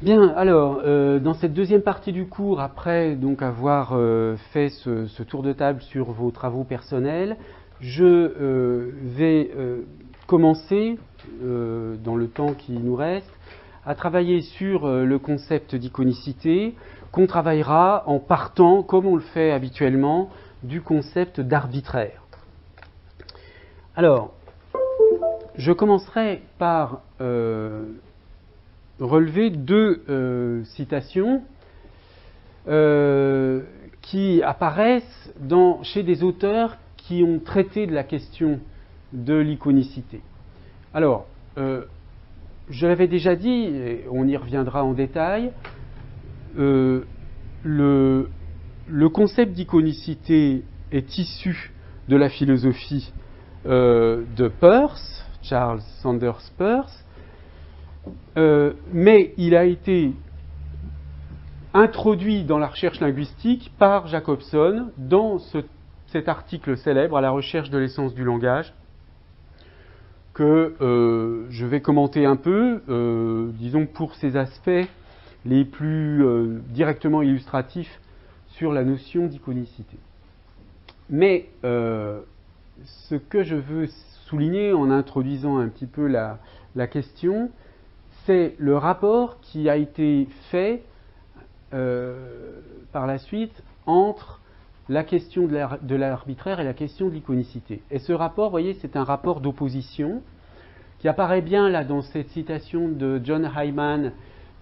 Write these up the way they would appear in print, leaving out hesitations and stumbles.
Bien, alors, dans cette deuxième partie du cours, après donc avoir fait ce tour de table sur vos travaux personnels, je vais commencer, dans le temps qui nous reste, à travailler sur le concept d'iconicité, qu'on travaillera en partant, comme on le fait habituellement, du concept d'arbitraire. Alors, je commencerai par relever deux citations qui apparaissent chez des auteurs qui ont traité de la question de l'iconicité. Alors, je l'avais déjà dit, et on y reviendra en détail, le concept d'iconicité est issu de la philosophie de Peirce, Charles Sanders Peirce, mais il a été introduit dans la recherche linguistique par Jacobson dans cet article célèbre, À la recherche de l'essence du langage, que je vais commenter un peu, disons pour ses aspects les plus directement illustratifs sur la notion d'iconicité. Mais ce que je veux souligner en introduisant un petit peu la question, c'est le rapport qui a été fait par la suite entre la question de l'arbitraire et la question de l'iconicité. Et ce rapport, vous voyez, c'est un rapport d'opposition qui apparaît bien là dans cette citation de John Hyman,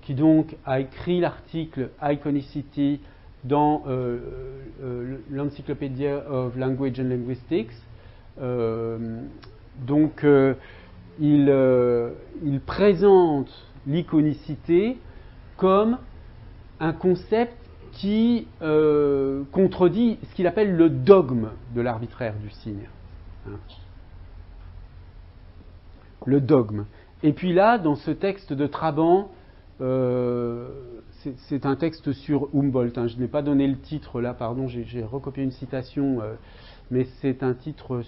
qui donc a écrit l'article Iconicity dans l'Encyclopedia of Language and Linguistics. Il présente l'iconicité comme un concept qui contredit ce qu'il appelle le dogme de l'arbitraire du signe. Le dogme. Et puis là, dans ce texte de Trabant, c'est un texte sur Humboldt. Je n'ai pas donné le titre là, pardon, j'ai recopié une citation, mais c'est un titre,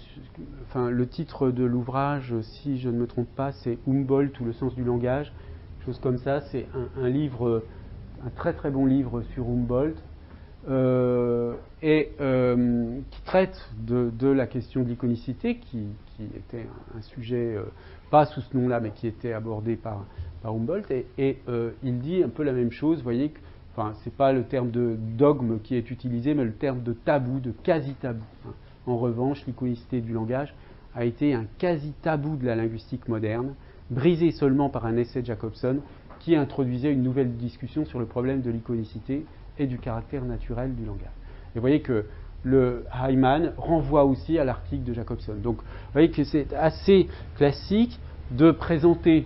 enfin le titre de l'ouvrage, si je ne me trompe pas, c'est Humboldt ou le sens du langage, chose comme ça. C'est un livre, un très très bon livre sur Humboldt, qui traite de la question de l'iconicité, qui était un sujet, pas sous ce nom-là, mais qui était abordé par Humboldt, et il dit un peu la même chose. Vous voyez, enfin, c'est pas le terme de dogme qui est utilisé, mais le terme de tabou, de quasi-tabou. En revanche, l'iconicité du langage a été un quasi-tabou de la linguistique moderne, brisé seulement par un essai de Jacobson qui introduisait une nouvelle discussion sur le problème de l'iconicité et du caractère naturel du langage. Et vous voyez que le Hyman renvoie aussi à l'article de Jacobson. Donc, vous voyez que c'est assez classique de présenter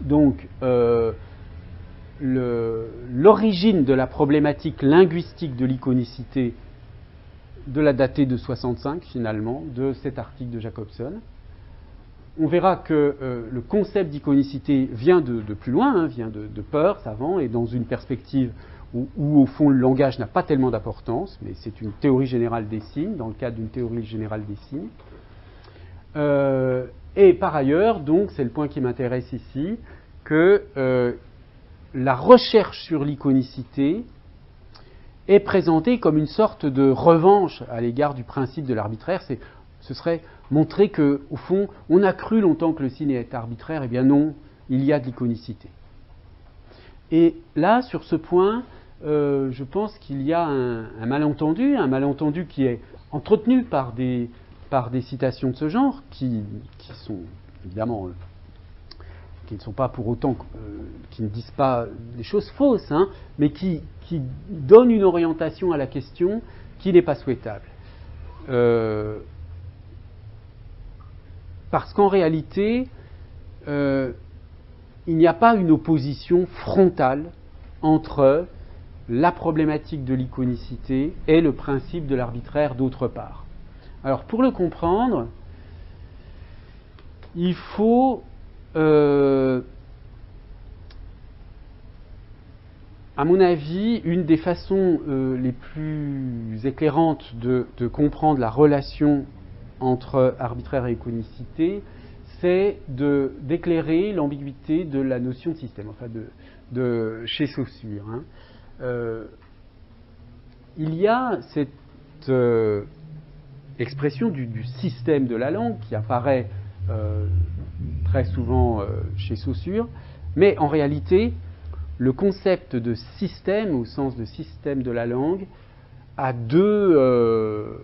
donc l'origine de la problématique linguistique de l'iconicité, de la dater de 65 finalement, de cet article de Jacobson. On verra que le concept d'iconicité vient de plus loin, vient de Peirce avant, et dans une perspective où au fond le langage n'a pas tellement d'importance, mais c'est une théorie générale des signes, dans le cadre d'une théorie générale des signes. Et par ailleurs, donc, c'est le point qui m'intéresse ici, que la recherche sur l'iconicité est présentée comme une sorte de revanche à l'égard du principe de l'arbitraire. Ce serait montrer que, au fond, on a cru longtemps que le signe est arbitraire. Eh bien non, il y a de l'iconicité. Et là, sur ce point, je pense qu'il y a un malentendu qui est entretenu par des citations de ce genre, qui sont évidemment, qui ne sont pas pour autant, qui ne disent pas des choses fausses, mais qui donnent une orientation à la question qui n'est pas souhaitable. Parce qu'en réalité, il n'y a pas une opposition frontale entre la problématique de l'iconicité et le principe de l'arbitraire d'autre part. Alors, pour le comprendre, il faut, à mon avis, une des façons les plus éclairantes de comprendre la relation entre arbitraire et iconicité, c'est d'éclairer l'ambiguïté de la notion de système, enfin chez Saussure. Il y a cette expression du système de la langue qui apparaît très souvent chez Saussure, mais en réalité, le concept de système, au sens de système de la langue, a deux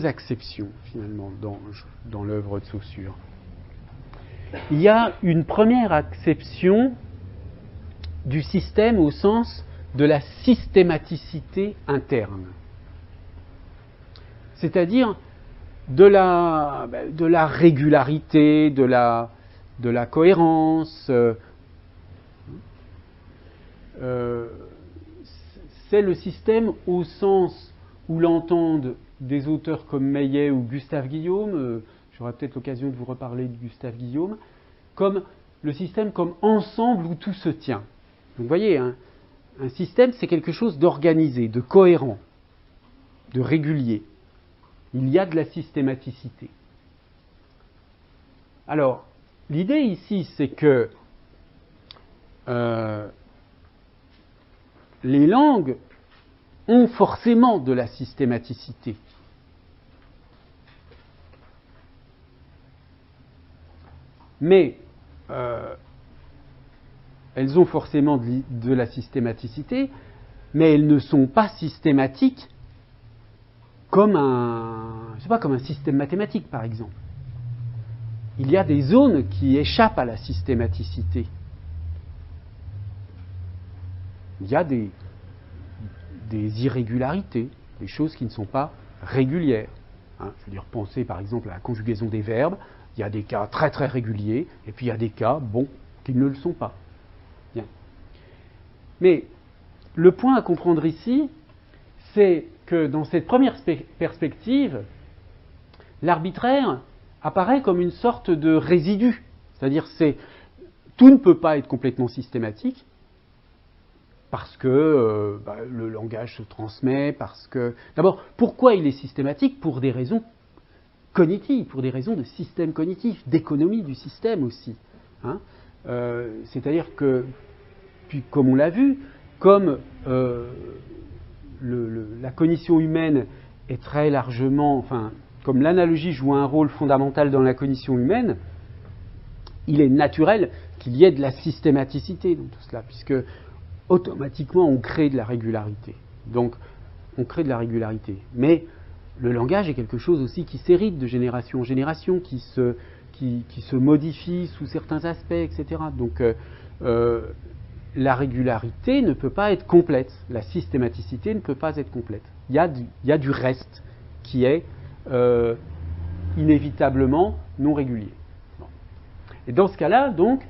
acceptions, finalement, dans l'œuvre de Saussure. Il y a une première acception du système au sens de la systématicité interne, c'est-à-dire de la régularité, de la cohérence. C'est le système au sens où l'entendent des auteurs comme Meillet ou Gustave Guillaume, j'aurai peut-être l'occasion de vous reparler de Gustave Guillaume, comme le système comme ensemble où tout se tient. Donc vous voyez, un système, c'est quelque chose d'organisé, de cohérent, de régulier. Il y a de la systématicité. Alors, l'idée ici, c'est que les langues ont forcément de la systématicité. Mais elles ont forcément de la systématicité, mais elles ne sont pas systématiques comme comme un système mathématique, par exemple. Il y a des zones qui échappent à la systématicité. Il y a des irrégularités, des choses qui ne sont pas régulières. Je veux dire, pensez par exemple à la conjugaison des verbes. Il y a des cas très très réguliers, et puis il y a des cas, qui ne le sont pas. Bien. Mais le point à comprendre ici, c'est que dans cette première perspective, l'arbitraire apparaît comme une sorte de résidu. C'est-à-dire, tout ne peut pas être complètement systématique, parce que le langage se transmet, parce que... D'abord, pourquoi il est systématique? Pour des raisons cognitives, pour des raisons de système cognitif, d'économie du système aussi. C'est-à-dire que, puis comme on l'a vu, comme la cognition humaine est très largement... comme l'analogie joue un rôle fondamental dans la cognition humaine, il est naturel qu'il y ait de la systématicité dans tout cela, puisque automatiquement on crée de la régularité. Donc on crée de la régularité. Mais le langage est quelque chose aussi qui s'hérite de génération en génération, qui se modifie sous certains aspects, etc. Donc la régularité ne peut pas être complète, la systématicité ne peut pas être complète. Il y a du reste qui est inévitablement non régulier. Bon. Et dans ce cas-là, donc,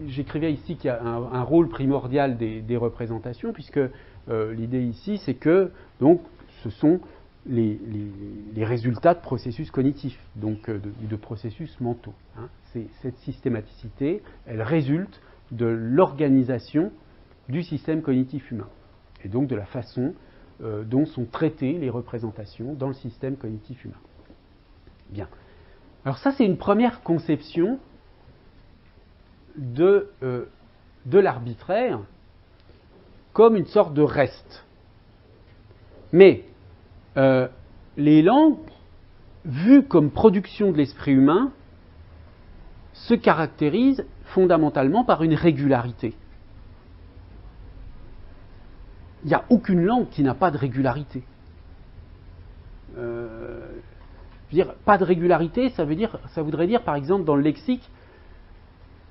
j'écrivais ici qu'il y a un rôle primordial des représentations, puisque l'idée ici, c'est que donc, ce sont les résultats de processus cognitifs, donc de processus mentaux. Cette systématicité, elle résulte de l'organisation du système cognitif humain, et donc de la façon dont sont traitées les représentations dans le système cognitif humain. Bien. Alors ça, c'est une première conception de l'arbitraire comme une sorte de reste. Mais les langues, vues comme production de l'esprit humain, se caractérisent fondamentalement par une régularité. Il n'y a aucune langue qui n'a pas de régularité. Je veux dire, pas de régularité, ça voudrait dire, par exemple, dans le lexique,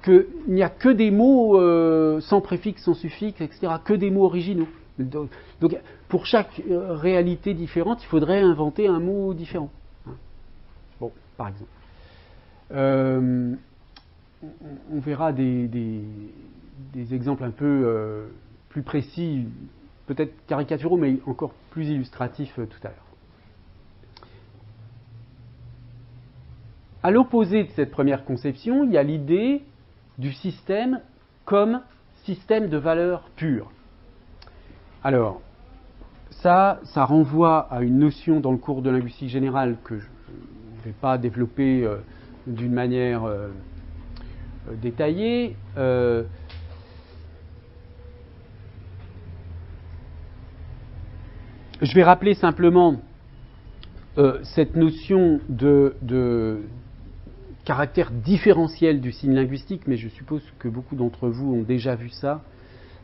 qu'il n'y a que des mots sans préfixe, sans suffixe, etc., que des mots originaux. Donc, pour chaque réalité différente, il faudrait inventer un mot différent. Bon, par exemple. On verra des exemples un peu plus précis, peut-être caricaturaux, mais encore plus illustratifs tout à l'heure. À l'opposé de cette première conception, il y a l'idée du système comme système de valeurs pures. Alors, ça renvoie à une notion dans le cours de linguistique générale que je ne vais pas développer d'une manière détaillée. Je vais rappeler simplement cette notion de caractère différentiel du signe linguistique, mais je suppose que beaucoup d'entre vous ont déjà vu ça.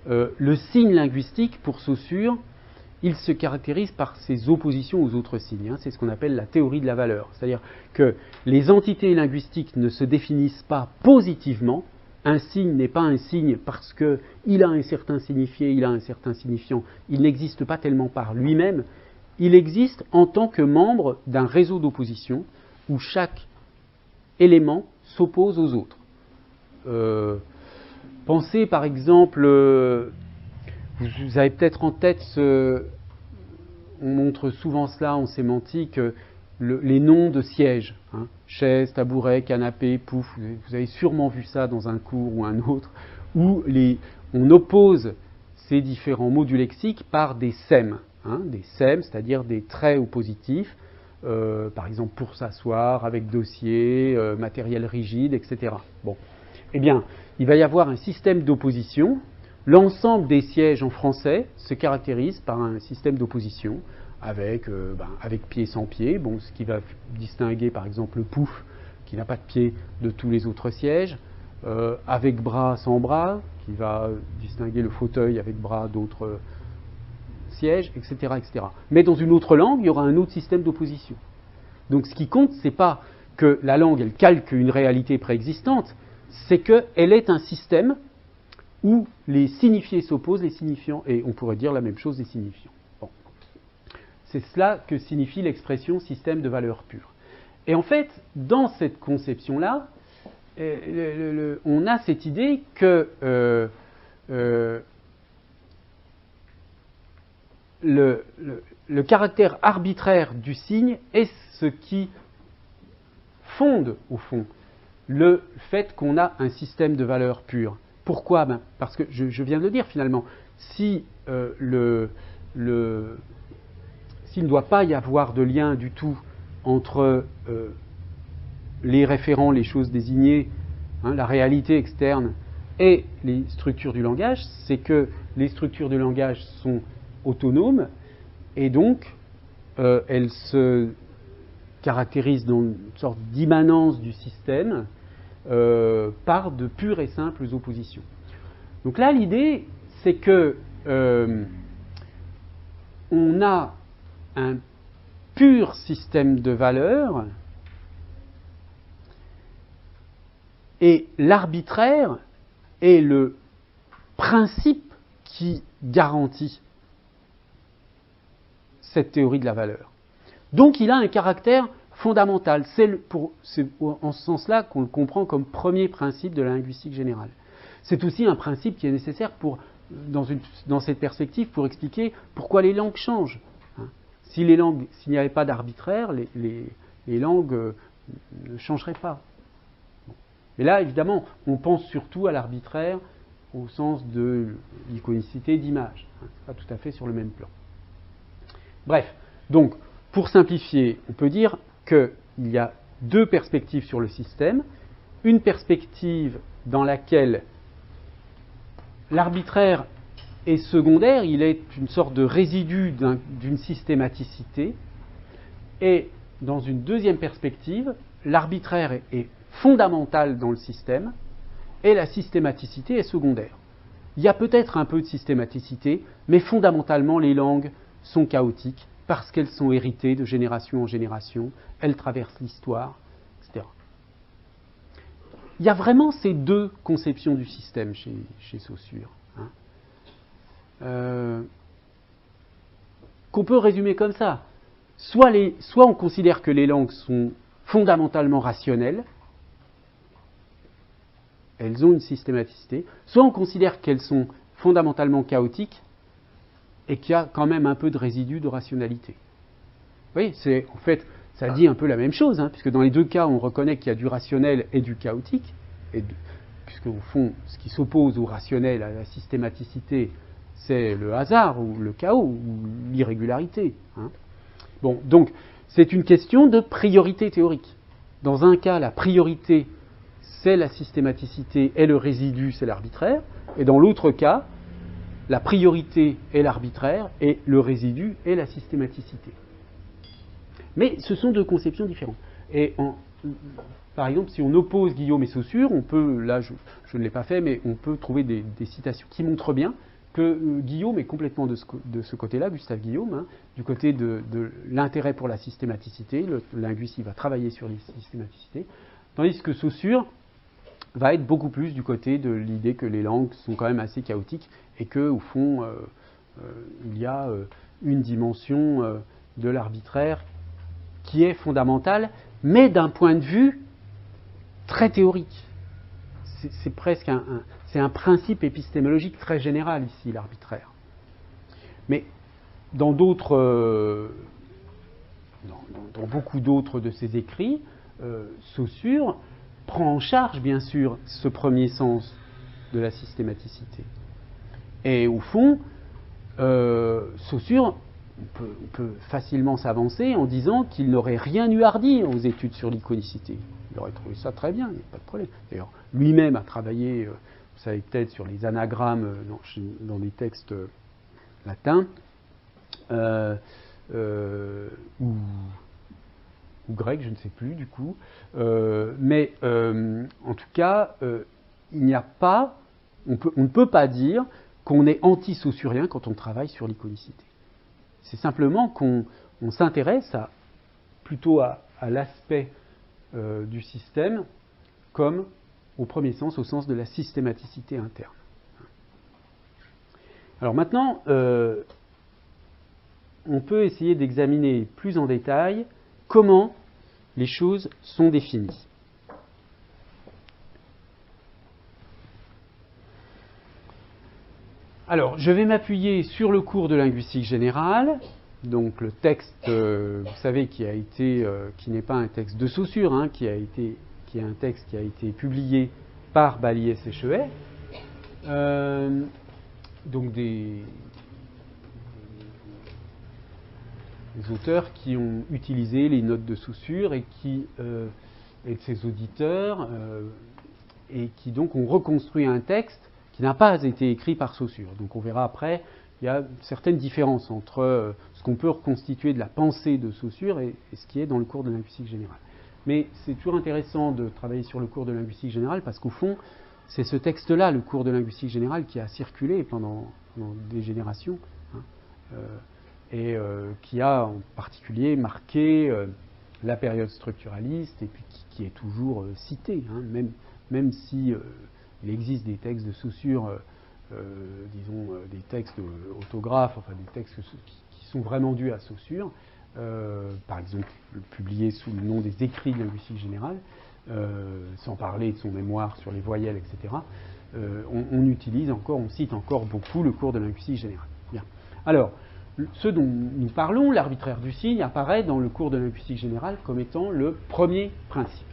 Le signe linguistique, pour Saussure, il se caractérise par ses oppositions aux autres signes. Hein. C'est ce qu'on appelle la théorie de la valeur. C'est-à-dire que les entités linguistiques ne se définissent pas positivement. Un signe n'est pas un signe parce qu'il a un certain signifié, il a un certain signifiant. Il n'existe pas tellement par lui-même. Il existe en tant que membre d'un réseau d'opposition où chaque élément s'oppose aux autres. Pensez par exemple, vous avez peut-être en tête, on montre souvent cela en sémantique, les noms de sièges, hein, chaise, tabouret, canapé, pouf, vous avez sûrement vu ça dans un cours ou un autre, où on oppose ces différents mots du lexique par des sèmes, hein, des sèmes, c'est-à-dire des traits oppositifs, par exemple pour s'asseoir, avec dossier, matériel rigide, etc. Bon, eh bien, il va y avoir un système d'opposition. L'ensemble des sièges en français se caractérise par un système d'opposition avec pied sans pied, bon, ce qui va distinguer par exemple le pouf, qui n'a pas de pied, de tous les autres sièges, avec bras sans bras, qui va distinguer le fauteuil avec bras d'autres sièges, etc., etc. Mais dans une autre langue, il y aura un autre système d'opposition. Donc ce qui compte, ce n'est pas que la langue elle calque une réalité préexistante, c'est qu'elle est un système où les signifiés s'opposent, les signifiants, et on pourrait dire la même chose des signifiants. Bon. C'est cela que signifie l'expression système de valeur pure. Et en fait, dans cette conception-là, on a cette idée que le caractère arbitraire du signe est ce qui fonde, au fond, le fait qu'on a un système de valeur pure. Pourquoi ? Parce que, je viens de le dire finalement, s'il ne doit pas y avoir de lien du tout entre les référents, les choses désignées, hein, la réalité externe et les structures du langage, c'est que les structures du langage sont autonomes et donc elles se caractérisent dans une sorte d'immanence du système par de pures et simples oppositions. Donc là, l'idée, c'est que on a un pur système de valeurs et l'arbitraire est le principe qui garantit cette théorie de la valeur. Donc il a un caractère fondamental. C'est en ce sens-là qu'on le comprend comme premier principe de la linguistique générale. C'est aussi un principe qui est nécessaire dans cette perspective pour expliquer pourquoi les langues changent. S'il n'y avait pas d'arbitraire, les langues ne changeraient pas. Mais là, évidemment, on pense surtout à l'arbitraire au sens de l'iconicité d'image. Ce n'est pas tout à fait sur le même plan. Bref, donc, pour simplifier, on peut dire qu'il y a deux perspectives sur le système. Une perspective dans laquelle l'arbitraire est secondaire, il est une sorte de résidu d'une systématicité. Et dans une deuxième perspective, l'arbitraire est fondamental dans le système et la systématicité est secondaire. Il y a peut-être un peu de systématicité, mais fondamentalement les langues sont chaotiques parce qu'elles sont héritées de génération en génération, elles traversent l'histoire, etc. Il y a vraiment ces deux conceptions du système chez Saussure, hein, qu'on peut résumer comme ça. Soit on considère que les langues sont fondamentalement rationnelles, elles ont une systématicité, soit on considère qu'elles sont fondamentalement chaotiques et qu'il y a quand même un peu de résidu de rationalité. Oui, en fait, ça dit un peu la même chose, hein, puisque dans les deux cas, on reconnaît qu'il y a du rationnel et du chaotique, puisque au fond, ce qui s'oppose au rationnel, à la systématicité, c'est le hasard ou le chaos ou l'irrégularité. Hein. Bon, donc, c'est une question de priorité théorique. Dans un cas, la priorité, c'est la systématicité et le résidu, c'est l'arbitraire, et dans l'autre cas, la priorité est l'arbitraire et le résidu est la systématicité. Mais ce sont deux conceptions différentes. Et par exemple, si on oppose Guillaume et Saussure, on peut, là je ne l'ai pas fait, mais on peut trouver des citations qui montrent bien que Guillaume est complètement de ce côté-là, Gustave Guillaume, hein, du côté de l'intérêt pour la systématicité. Le linguiste il va travailler sur les systématicités, tandis que Saussure va être beaucoup plus du côté de l'idée que les langues sont quand même assez chaotiques et qu'au fond, il y a une dimension de l'arbitraire qui est fondamentale, mais d'un point de vue très théorique. C'est presque un principe épistémologique très général ici, l'arbitraire. Mais dans d'autres, dans beaucoup d'autres de ses écrits, Saussure prend en charge, bien sûr, ce premier sens de la systématicité. Et au fond, Saussure, on peut facilement s'avancer en disant qu'il n'aurait rien eu à redire aux études sur l'iconicité. Il aurait trouvé ça très bien, il n'y a pas de problème. D'ailleurs, lui-même a travaillé, vous savez peut-être, sur les anagrammes dans les textes latins, ou grecs, je ne sais plus du coup. Mais en tout cas, il n'y a pas, on ne peut pas dire qu'on est anti-saussurien quand on travaille sur l'iconicité. C'est simplement qu'on s'intéresse plutôt à l'aspect du système comme, au premier sens, au sens de la systématicité interne. Alors maintenant, on peut essayer d'examiner plus en détail comment les choses sont définies. Alors, je vais m'appuyer sur le cours de linguistique générale, donc le texte, vous savez, qui n'est pas un texte de Saussure, hein, qui est un texte qui a été publié par Bailly-Séchevet, donc des auteurs qui ont utilisé les notes de Saussure et de ses auditeurs, et qui donc ont reconstruit un texte qui n'a pas été écrit par Saussure. Donc on verra après, il y a certaines différences entre ce qu'on peut reconstituer de la pensée de Saussure et ce qui est dans le cours de linguistique générale. Mais c'est toujours intéressant de travailler sur le cours de linguistique générale parce qu'au fond, c'est ce texte-là, le cours de linguistique générale, qui a circulé pendant des générations, hein, et qui a en particulier marqué la période structuraliste et puis qui est toujours cité, hein, même si il existe des textes de Saussure, disons des textes autographes, enfin des textes qui sont vraiment dus à Saussure, par exemple publiés sous le nom des Écrits de linguistique générale, sans parler de son mémoire sur les voyelles, etc. On cite encore beaucoup le cours de linguistique générale. Bien. Alors, ce dont nous parlons, l'arbitraire du signe, apparaît dans le cours de linguistique générale comme étant le premier principe.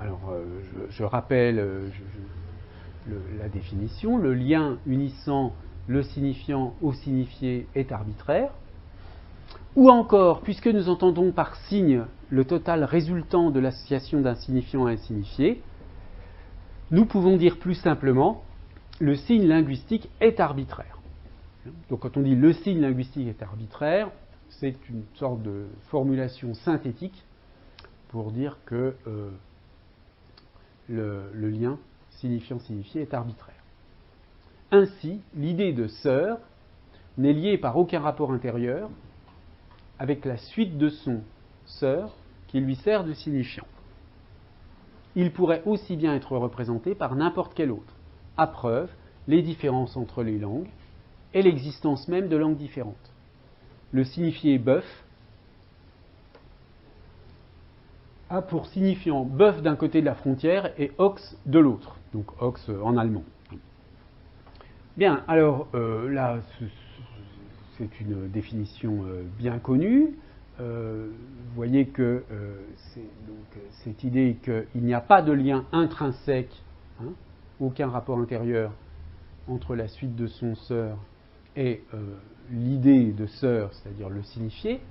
Alors, je rappelle la définition. Le lien unissant le signifiant au signifié est arbitraire. Ou encore, puisque nous entendons par signe le total résultant de l'association d'un signifiant à un signifié, nous pouvons dire plus simplement, le signe linguistique est arbitraire. Donc quand on dit le signe linguistique est arbitraire, c'est une sorte de formulation synthétique pour dire que le lien signifiant-signifié est arbitraire. Ainsi, l'idée de sœur n'est liée par aucun rapport intérieur avec la suite de son sœur qui lui sert de signifiant. Il pourrait aussi bien être représenté par n'importe quel autre. À preuve, les différences entre les langues et l'existence même de langues différentes. Le signifié bœuf a pour signifiant bœuf d'un côté de la frontière et ox de l'autre, donc ox en allemand. Bien, alors là, c'est une définition bien connue. Vous voyez que cette idée qu'il n'y a pas de lien intrinsèque, hein, aucun rapport intérieur entre la suite de son sœur et l'idée de sœur, c'est-à-dire le signifié,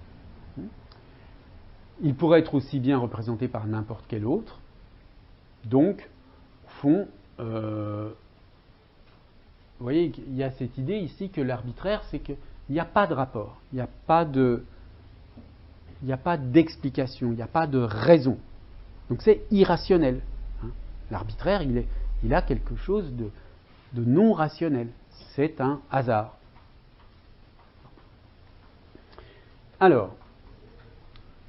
il pourrait être aussi bien représenté par n'importe quel autre. Donc, au fond, voyez qu'il y a cette idée ici que l'arbitraire, c'est qu'il n'y a pas de rapport, il n'y a pas d'explication, il n'y a pas de raison. Donc c'est irrationnel. Hein. L'arbitraire, il a quelque chose de non rationnel. C'est un hasard. Alors,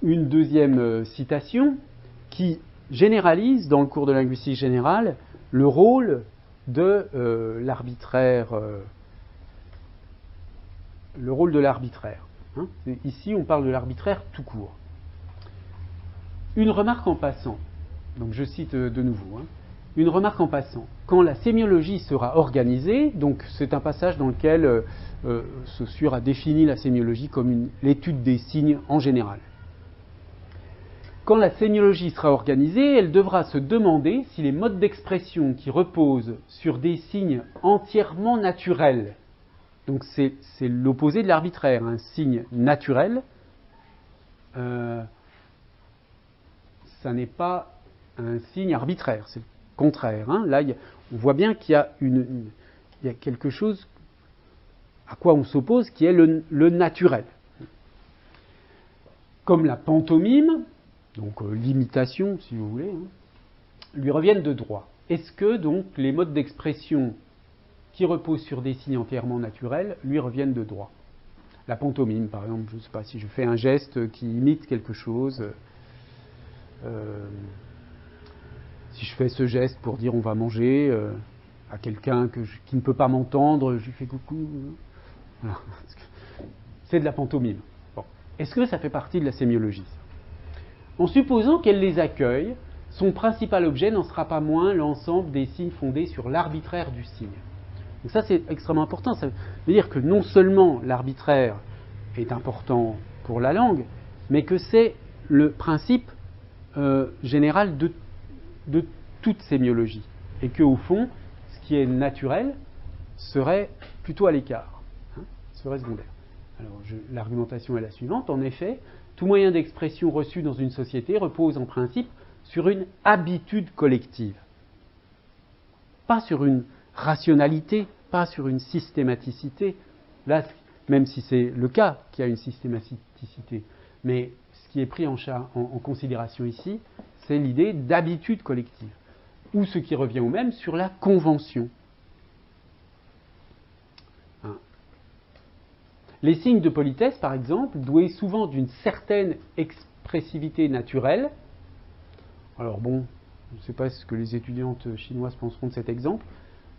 une deuxième citation qui généralise dans le cours de linguistique générale le rôle de l'arbitraire. Le rôle de l'arbitraire. Hein. Ici, on parle de l'arbitraire tout court. Une remarque en passant. Donc, je cite de nouveau. Hein. Une remarque en passant. Quand la sémiologie sera organisée, donc c'est un passage dans lequel Saussure a défini la sémiologie comme l'étude des signes en général. Quand la sémiologie sera organisée, elle devra se demander si les modes d'expression qui reposent sur des signes entièrement naturels, donc c'est l'opposé de l'arbitraire, un signe naturel, ça n'est pas un signe arbitraire, c'est le contraire. Hein. Là, on voit bien qu'il y a, il y a quelque chose à quoi on s'oppose qui est le naturel. Comme la pantomime, donc l'imitation, si vous voulez, hein, lui reviennent de droit. Est-ce que donc les modes d'expression qui reposent sur des signes entièrement naturels lui reviennent de droit? La pantomime, par exemple, je ne sais pas, si je fais un geste qui imite quelque chose, si je fais ce geste pour dire on va manger à quelqu'un qui ne peut pas m'entendre, je lui fais coucou. Voilà. C'est de la pantomime. Bon. Est-ce que ça fait partie de la sémiologie? En supposant qu'elle les accueille, son principal objet n'en sera pas moins l'ensemble des signes fondés sur l'arbitraire du signe. Donc ça, c'est extrêmement important. Ça veut dire que non seulement l'arbitraire est important pour la langue, mais que c'est le principe général de toute sémiologie. Et qu'au fond, ce qui est naturel serait plutôt à l'écart, hein, serait secondaire. Alors, l'argumentation est la suivante. En effet, tout moyen d'expression reçu dans une société repose en principe sur une habitude collective. Pas sur une rationalité, pas sur une systématicité. Là, même si c'est le cas qu'il y a une systématicité, mais ce qui est pris en considération ici, c'est l'idée d'habitude collective, ou ce qui revient au même sur la convention. Les signes de politesse, par exemple, doués souvent d'une certaine expressivité naturelle. Alors bon, je ne sais pas ce que les étudiantes chinoises penseront de cet exemple.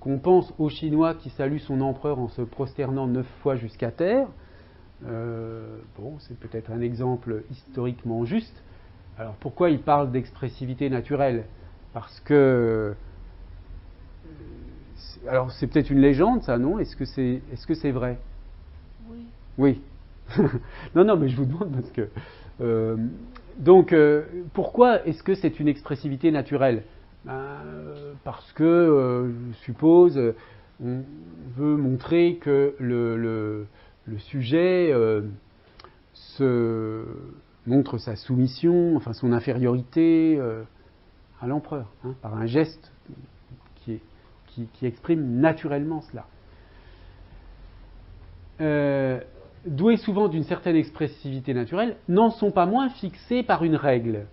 Qu'on pense au Chinois qui salue son empereur en se prosternant 9 fois jusqu'à terre. Bon, c'est peut-être un exemple historiquement juste. Alors pourquoi il parle d'expressivité naturelle? Parce que... Alors c'est peut-être une légende, ça, non? Est-ce que c'est vrai? Oui. non, mais je vous demande parce que... pourquoi est-ce que c'est une expressivité naturelle? Parce que, je suppose, on veut montrer que le sujet montre sa soumission, enfin son infériorité à l'empereur, hein, par un geste qui exprime naturellement cela. Doués souvent d'une certaine expressivité naturelle, n'en sont pas moins fixés par une règle.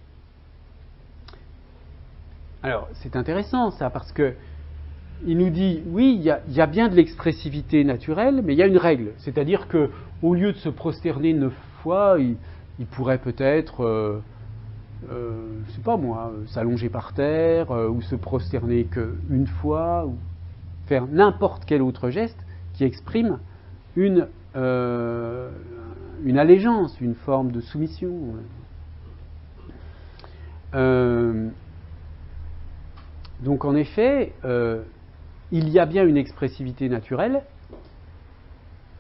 Alors, c'est intéressant ça, parce que il nous dit, oui, il y a bien de l'expressivité naturelle, mais il y a une règle. C'est-à-dire qu'au lieu de se prosterner 9 fois, il pourrait peut-être, je sais pas moi, s'allonger par terre, ou se prosterner qu'une fois, ou faire n'importe quel autre geste qui exprime une allégeance, une forme de soumission. Donc en effet, il y a bien une expressivité naturelle,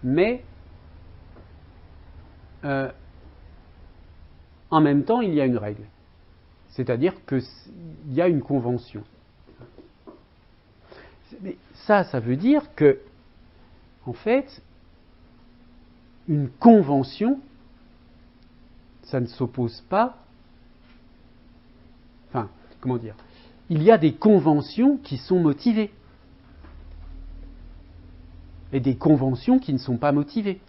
mais en même temps il y a une règle. C'est-à-dire qu'il y a une convention. Mais ça veut dire que, en fait, une convention, ça ne s'oppose pas. Enfin, comment dire? Il y a des conventions qui sont motivées. et des conventions qui ne sont pas motivées.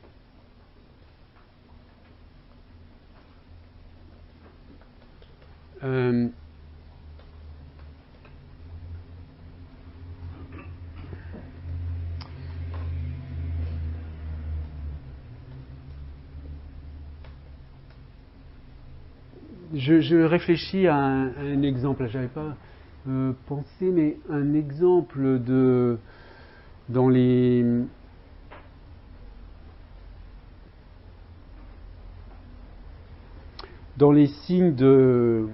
Je réfléchis à un exemple, j'avais pas pensé, mais un exemple dans les signes de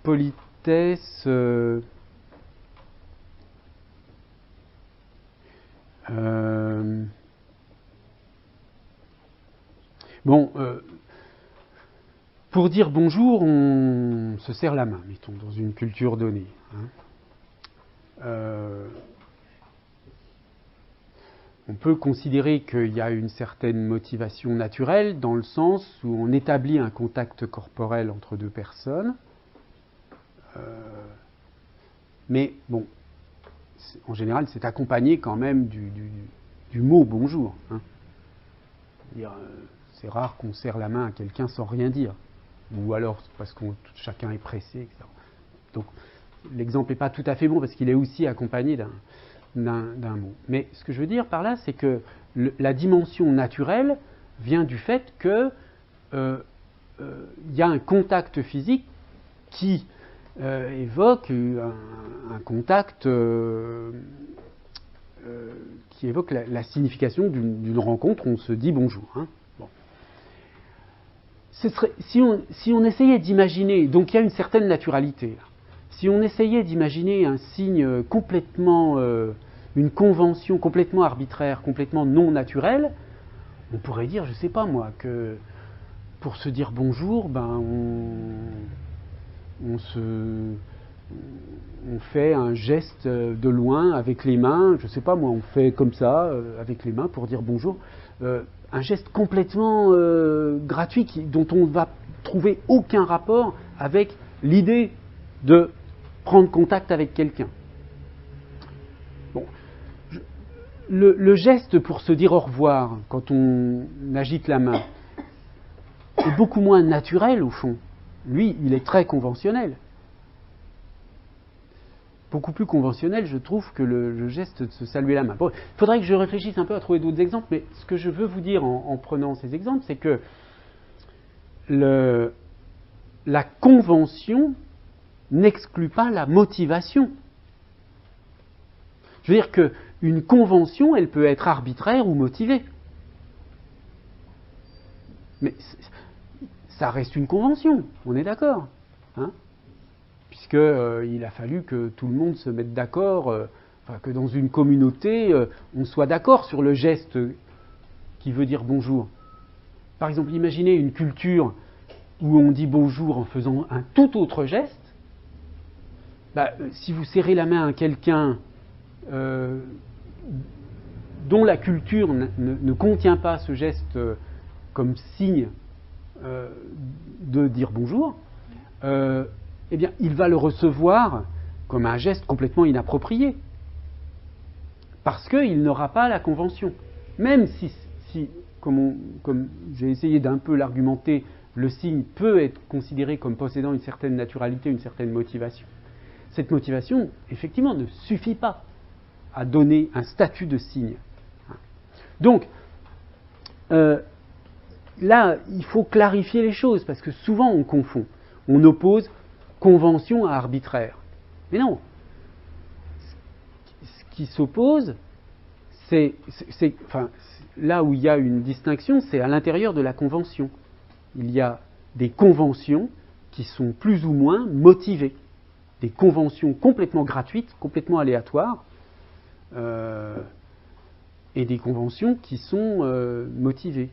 politesse. Pour dire bonjour, on se serre la main, mettons, dans une culture donnée. On peut considérer qu'il y a une certaine motivation naturelle dans le sens où on établit un contact corporel entre deux personnes. Mais bon, en général, c'est accompagné quand même du mot bonjour. C'est rare qu'on serre la main à quelqu'un sans rien dire. Ou alors parce que chacun est pressé, etc. Donc l'exemple n'est pas tout à fait bon parce qu'il est aussi accompagné d'un mot. Mais ce que je veux dire par là, c'est que la dimension naturelle vient du fait que y a un contact physique qui évoque un contact qui évoque la signification d'une rencontre où on se dit bonjour. Bon. Si on essayait d'imaginer, donc il y a une certaine naturalité, si on essayait d'imaginer un signe complètement, une convention complètement arbitraire, complètement non naturelle, on pourrait dire, je ne sais pas moi, que pour se dire bonjour, on fait un geste de loin avec les mains, je ne sais pas moi, on fait comme ça, avec les mains pour dire bonjour. Un geste complètement gratuit dont on ne va trouver aucun rapport avec l'idée de prendre contact avec quelqu'un. Bon. Le geste pour se dire au revoir quand on agite la main est beaucoup moins naturel au fond. Lui, il est très conventionnel. Beaucoup plus conventionnel, je trouve, que le geste de se saluer la main. Bon, il faudrait que je réfléchisse un peu à trouver d'autres exemples, mais ce que je veux vous dire en prenant ces exemples, c'est que la convention n'exclut pas la motivation. Je veux dire qu'une convention, elle peut être arbitraire ou motivée. Mais ça reste une convention, on est d'accord, puisqu'il a fallu que tout le monde se mette d'accord, que dans une communauté, on soit d'accord sur le geste qui veut dire bonjour. Par exemple, imaginez une culture où on dit bonjour en faisant un tout autre geste. Si vous serrez la main à quelqu'un dont la culture ne contient pas ce geste comme signe de dire bonjour, eh bien, il va le recevoir comme un geste complètement inapproprié, parce qu'il n'aura pas la convention. Même si comme j'ai essayé d'un peu l'argumenter, le signe peut être considéré comme possédant une certaine naturalité, une certaine motivation. Cette motivation, effectivement, ne suffit pas à donner un statut de signe. Donc, là, il faut clarifier les choses, parce que souvent on confond. On oppose convention à arbitraire. Mais non. Ce qui s'oppose, là où il y a une distinction, c'est à l'intérieur de la convention. Il y a des conventions qui sont plus ou moins motivées. Des conventions complètement gratuites, complètement aléatoires, et des conventions qui sont motivées.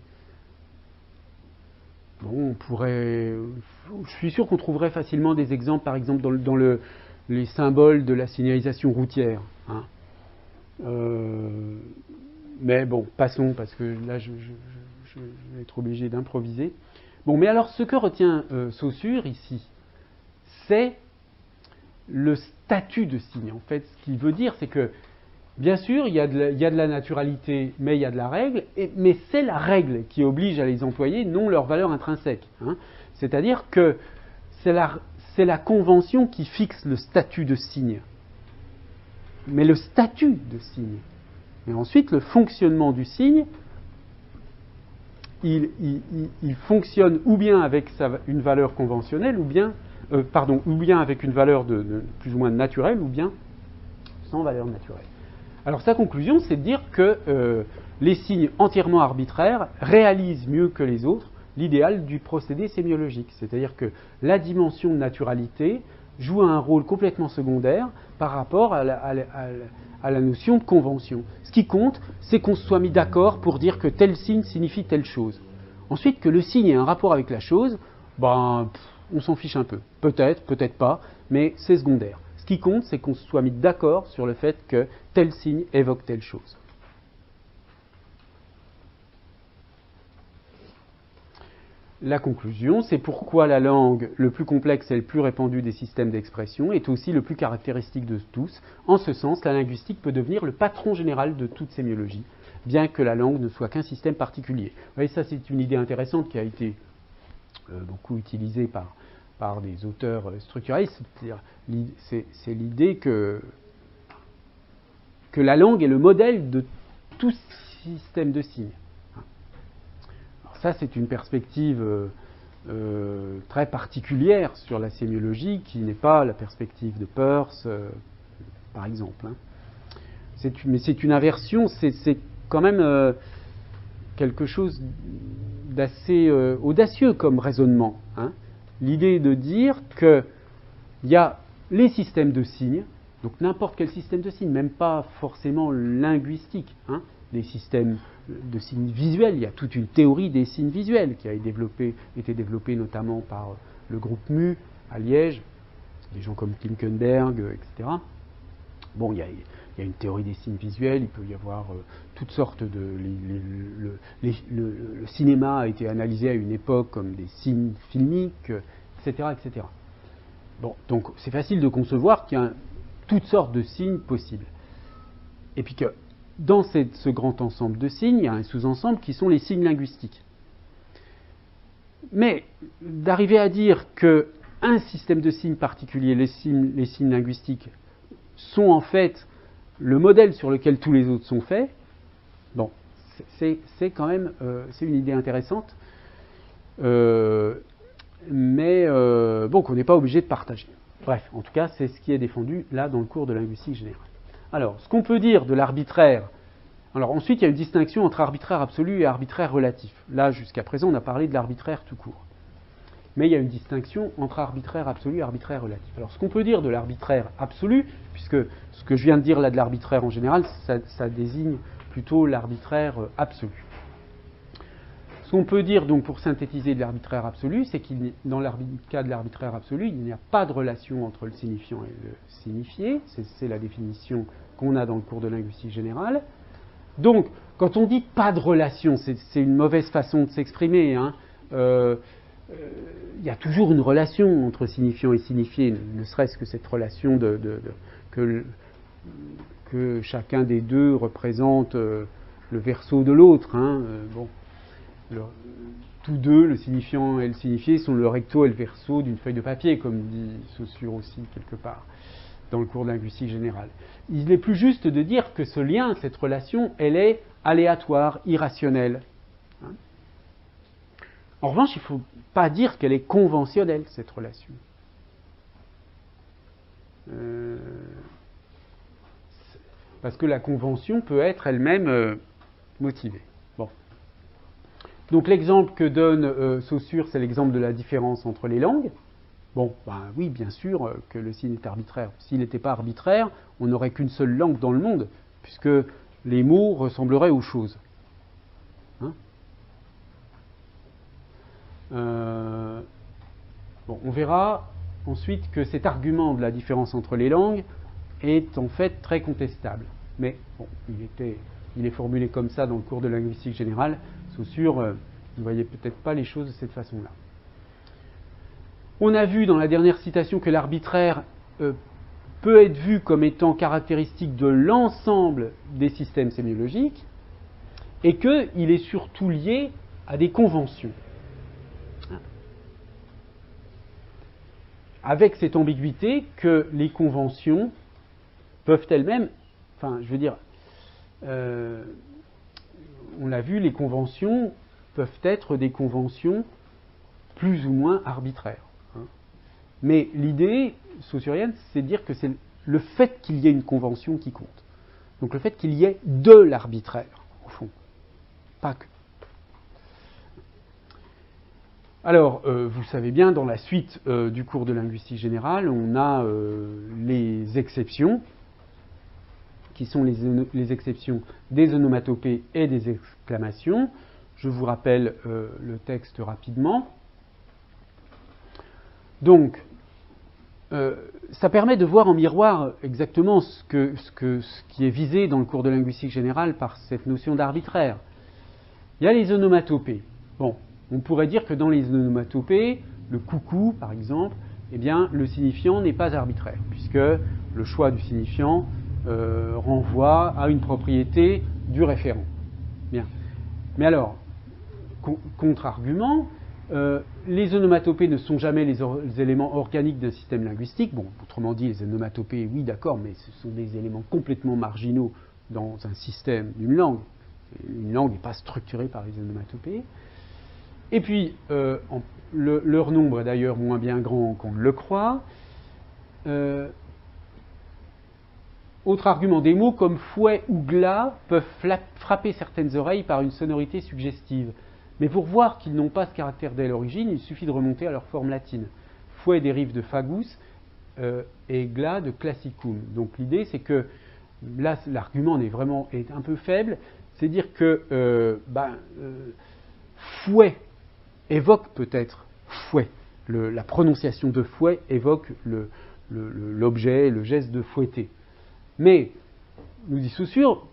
Bon, je suis sûr qu'on trouverait facilement des exemples, par exemple dans les symboles de la signalisation routière. Mais bon, passons, parce que là, je vais être obligé d'improviser. Bon, mais alors, ce que retient Saussure ici, c'est le statut de signe. En fait, ce qu'il veut dire, c'est que Bien sûr, il y a de la naturalité, mais il y a de la règle, mais c'est la règle qui oblige à les employer, non leur valeur intrinsèque. Hein. C'est-à-dire que c'est la convention qui fixe le statut de signe. Mais le statut de signe. Et ensuite, le fonctionnement du signe, il fonctionne ou bien avec une valeur conventionnelle, ou bien avec une valeur de plus ou moins naturelle, ou bien sans valeur naturelle. Alors sa conclusion, c'est de dire que les signes entièrement arbitraires réalisent mieux que les autres l'idéal du procédé sémiologique. C'est-à-dire que la dimension de naturalité joue un rôle complètement secondaire par rapport à la notion de convention. Ce qui compte, c'est qu'on se soit mis d'accord pour dire que tel signe signifie telle chose. Ensuite, que le signe ait un rapport avec la chose, on s'en fiche un peu. Peut-être, peut-être pas, mais c'est secondaire. Ce qui compte, c'est qu'on se soit mis d'accord sur le fait que tel signe évoque telle chose. La conclusion, c'est pourquoi la langue le plus complexe et le plus répandu des systèmes d'expression est aussi le plus caractéristique de tous. En ce sens, la linguistique peut devenir le patron général de toute sémiologie, bien que la langue ne soit qu'un système particulier. Vous voyez, ça c'est une idée intéressante qui a été beaucoup utilisée par des auteurs structuralistes. C'est l'idée que la langue est le modèle de tout système de signes. Alors ça, c'est une perspective très particulière sur la sémiologie, qui n'est pas la perspective de Peirce, par exemple. Hein. Mais c'est une inversion, c'est quand même quelque chose d'assez audacieux comme raisonnement. Hein. L'idée de dire qu'il y a les systèmes de signes, donc n'importe quel système de signes, même pas forcément linguistique, hein, des systèmes de signes visuels. Il y a toute une théorie des signes visuels qui a été développée notamment par le groupe MU à Liège, des gens comme Klinkenberg, etc. Bon, il y a une théorie des signes visuels, il peut y avoir toutes sortes de... Le cinéma a été analysé à une époque comme des signes filmiques, etc., etc. Bon, donc c'est facile de concevoir qu'il y a toutes sortes de signes possibles. Et puis que dans ce grand ensemble de signes, il y a un sous-ensemble qui sont les signes linguistiques. Mais d'arriver à dire qu'un système de signes particulier, les signes linguistiques, sont en fait le modèle sur lequel tous les autres sont faits, bon, c'est quand même c'est une idée intéressante, mais qu'on n'est pas obligé de partager. Bref, en tout cas, c'est ce qui est défendu là dans le cours de linguistique générale. Alors, ce qu'on peut dire de l'arbitraire, alors ensuite il y a une distinction entre arbitraire absolu et arbitraire relatif. Là, jusqu'à présent, on a parlé de l'arbitraire tout court. Mais il y a une distinction entre arbitraire absolu et arbitraire relatif. Alors, ce qu'on peut dire de l'arbitraire absolu, puisque ce que je viens de dire là de l'arbitraire en général, ça désigne plutôt l'arbitraire absolu. Ce qu'on peut dire donc pour synthétiser de l'arbitraire absolu, c'est que dans le cas de l'arbitraire absolu, il n'y a pas de relation entre le signifiant et le signifié. C'est la définition qu'on a dans le cours de linguistique générale. Donc, quand on dit pas de relation, c'est une mauvaise façon de s'exprimer. Hein. Il y a toujours une relation entre signifiant et signifié, ne serait-ce que cette relation que chacun des deux représente le verso de l'autre. Hein. Tous deux, le signifiant et le signifié, sont le recto et le verso d'une feuille de papier, comme dit Saussure aussi quelque part dans le cours de linguistique générale. Il est plus juste de dire que ce lien, cette relation, elle est aléatoire, irrationnelle. Hein. En revanche, il ne faut pas dire qu'elle est conventionnelle, cette relation. Parce que la convention peut être elle-même motivée. Bon. Donc l'exemple que donne Saussure, c'est l'exemple de la différence entre les langues. Bon, oui, bien sûr que le signe est arbitraire. S'il n'était pas arbitraire, on n'aurait qu'une seule langue dans le monde, puisque les mots ressembleraient aux choses. Hein. On verra ensuite que cet argument de la différence entre les langues est en fait très contestable. Mais bon, il est formulé comme ça dans le cours de linguistique générale. Saussure ne voyait peut-être pas les choses de cette façon-là. On a vu dans la dernière citation que l'arbitraire peut être vu comme étant caractéristique de l'ensemble des systèmes sémiologiques et qu'il est surtout lié à des conventions. Avec cette ambiguïté que les conventions peuvent elles-mêmes, enfin, je veux dire, on l'a vu, les conventions peuvent être des conventions plus ou moins arbitraires. Mais l'idée saussurienne, c'est de dire que c'est le fait qu'il y ait une convention qui compte. Donc le fait qu'il y ait de l'arbitraire, au fond. Pas que. Alors, vous savez bien, dans la suite du cours de linguistique générale, on a les exceptions, qui sont les exceptions des onomatopées et des exclamations. Je vous rappelle le texte rapidement. Donc, ça permet de voir en miroir exactement ce qui est visé dans le cours de linguistique générale par cette notion d'arbitraire. Il y a les onomatopées. Bon, on pourrait dire que dans les onomatopées, le coucou, par exemple, eh bien, le signifiant n'est pas arbitraire, puisque le choix du signifiant renvoie à une propriété du référent. Bien. Mais alors, contre-argument, les onomatopées ne sont jamais les éléments organiques d'un système linguistique. Bon, autrement dit, les onomatopées, oui, d'accord, mais ce sont des éléments complètement marginaux dans un système d'une langue. Une langue n'est pas structurée par les onomatopées. Et puis, leur nombre est d'ailleurs moins bien grand qu'on ne le croit. Autre argument, des mots comme fouet ou glas peuvent frapper certaines oreilles par une sonorité suggestive. Mais pour voir qu'ils n'ont pas ce caractère dès l'origine, il suffit de remonter à leur forme latine. Fouet dérive de fagus et glas de classicum. Donc l'idée, c'est que là, l'argument est un peu faible. C'est dire que fouet évoque peut-être fouet. La prononciation de fouet évoque l'objet, le geste de fouetter. Mais, nous dit Saussure,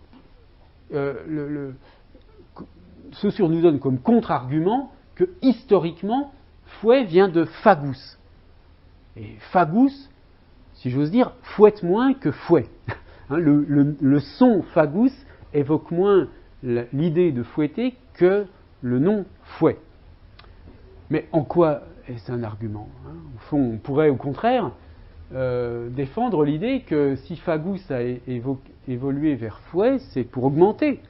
Saussure nous donne comme contre-argument que historiquement, fouet vient de fagus. Et fagus, si j'ose dire, fouette moins que fouet. Hein, le son fagus évoque moins l'idée de fouetter que le nom fouet. Mais en quoi est-ce un argument, hein? Au fond, on pourrait au contraire défendre l'idée que si fagus a évolué vers fouet, c'est pour augmenter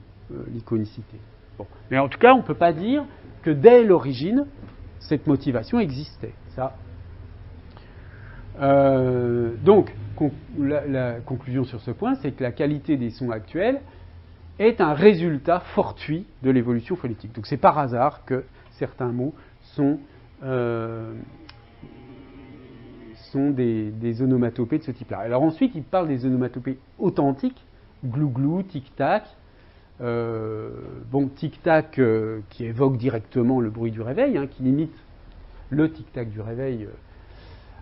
l'iconicité. Bon. Mais en tout cas, on ne peut pas dire que dès l'origine, cette motivation existait. Ça. Donc, la conclusion sur ce point, c'est que la qualité des sons actuels est un résultat fortuit de l'évolution phonétique. Donc, c'est par hasard que certains mots sont des onomatopées de ce type-là. Alors ensuite, il parle des onomatopées authentiques, glou-glou, tic-tac. Tic-tac qui évoque directement le bruit du réveil, hein, qui imite le tic-tac du réveil.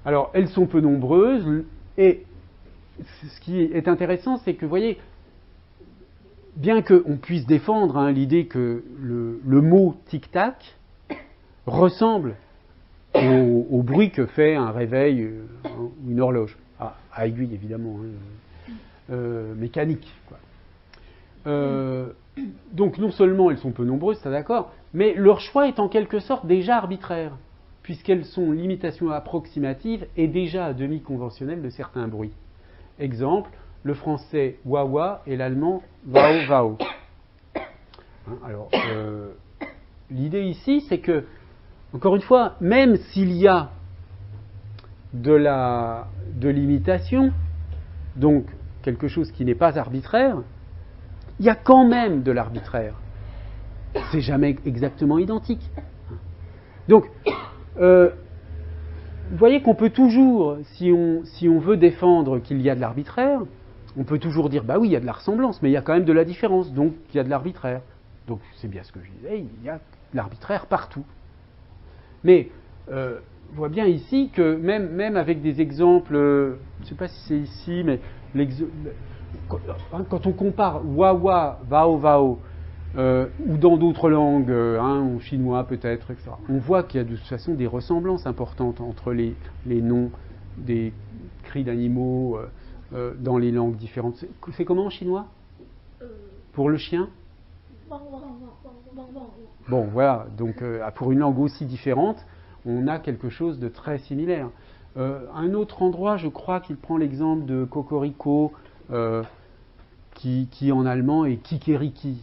Alors, elles sont peu nombreuses, et ce qui est intéressant, c'est que, vous voyez, bien qu'on puisse défendre l'idée que le mot tic-tac ressemble au bruit que fait un réveil ou une horloge, à aiguille évidemment, mécanique, quoi. Donc non seulement elles sont peu nombreuses, c'est d'accord, mais leur choix est en quelque sorte déjà arbitraire, puisqu'elles sont l'imitation approximative et déjà à demi conventionnelle de certains bruits. Exemple, le français wawa et l'allemand wao wao. Alors, l'idée ici, c'est que, encore une fois, même s'il y a de l'imitation, donc quelque chose qui n'est pas arbitraire, il y a quand même de l'arbitraire. C'est jamais exactement identique. Donc, vous voyez qu'on peut toujours, si on veut défendre qu'il y a de l'arbitraire, on peut toujours dire, bah oui, il y a de la ressemblance, mais il y a quand même de la différence, donc il y a de l'arbitraire. Donc c'est bien ce que je disais, il y a de l'arbitraire partout. Mais on voit bien ici que même avec des exemples, je ne sais pas si c'est ici, mais quand on compare wawa, vao vao, ou dans d'autres langues, en chinois peut-être, etc., on voit qu'il y a de toute façon des ressemblances importantes entre les noms des cris d'animaux dans les langues différentes. C'est comment en chinois? Pour le chien? Bon, voilà, donc pour une langue aussi différente, on a quelque chose de très similaire. Un autre endroit, je crois qu'il prend l'exemple de Cocorico, qui en allemand est Kikeriki.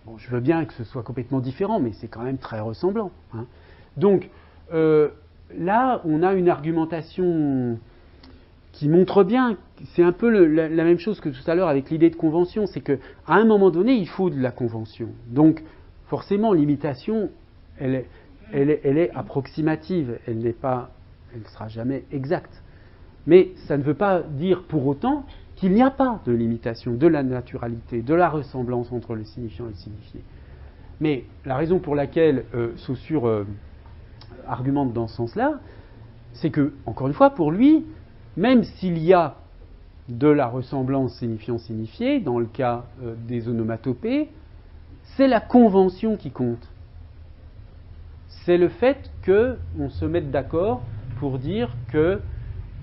Bon, je veux bien que ce soit complètement différent, mais c'est quand même très ressemblant. Hein. Donc, là, on a une argumentation qui montre bien, c'est un peu la même chose que tout à l'heure avec l'idée de convention, c'est qu'à un moment donné, il faut de la convention. Donc, forcément, l'imitation, elle est approximative, elle ne sera jamais exacte. Mais ça ne veut pas dire pour autant qu'il n'y a pas de l'imitation, de la naturalité, de la ressemblance entre le signifiant et le signifié. Mais la raison pour laquelle Saussure argumente dans ce sens-là, c'est que, encore une fois, pour lui, même s'il y a de la ressemblance signifiant-signifié, dans le cas des onomatopées, c'est la convention qui compte. C'est le fait qu'on se mette d'accord pour dire que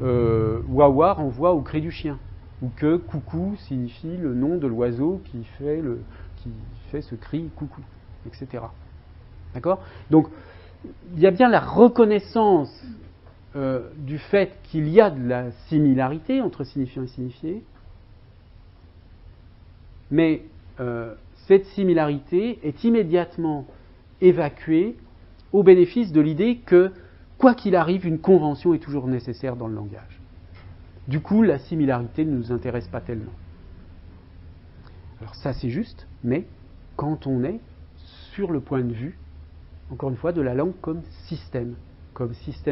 Wawa renvoie au cri du chien, ou que coucou signifie le nom de l'oiseau qui fait ce cri coucou, etc. D'accord ? Donc, il y a bien la reconnaissance du fait qu'il y a de la similarité entre signifiant et signifié, mais cette similarité est immédiatement évacuée au bénéfice de l'idée que, quoi qu'il arrive, une convention est toujours nécessaire dans le langage. Du coup, la similarité ne nous intéresse pas tellement. Alors ça, c'est juste, mais quand on est sur le point de vue, encore une fois, de la langue comme système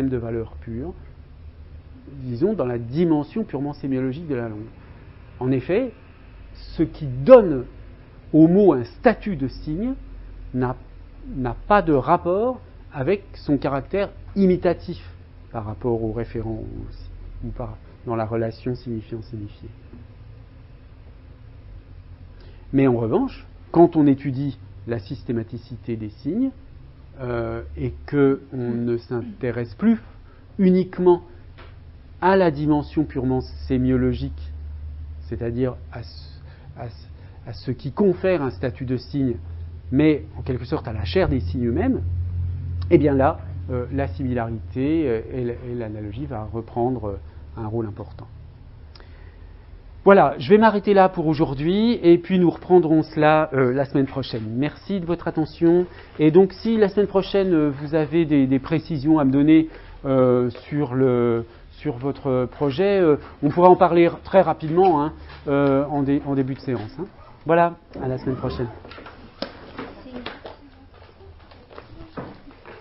de valeurs pures, disons dans la dimension purement sémiologique de la langue. En effet, ce qui donne au mot un statut de signe n'a pas de rapport avec son caractère imitatif par rapport au référent ou dans la relation signifiant-signifié. Mais en revanche, quand on étudie la systématicité des signes, et qu'on ne s'intéresse plus uniquement à la dimension purement sémiologique, c'est-à-dire à ce qui confère un statut de signe, mais en quelque sorte à la chair des signes eux-mêmes, eh bien là, la similarité et l'analogie va reprendre un rôle important. Voilà, je vais m'arrêter là pour aujourd'hui et puis nous reprendrons cela la semaine prochaine. Merci de votre attention. Et donc si la semaine prochaine vous avez des précisions à me donner sur votre projet, on pourra en parler très rapidement en début de séance. Hein. Voilà, à la semaine prochaine.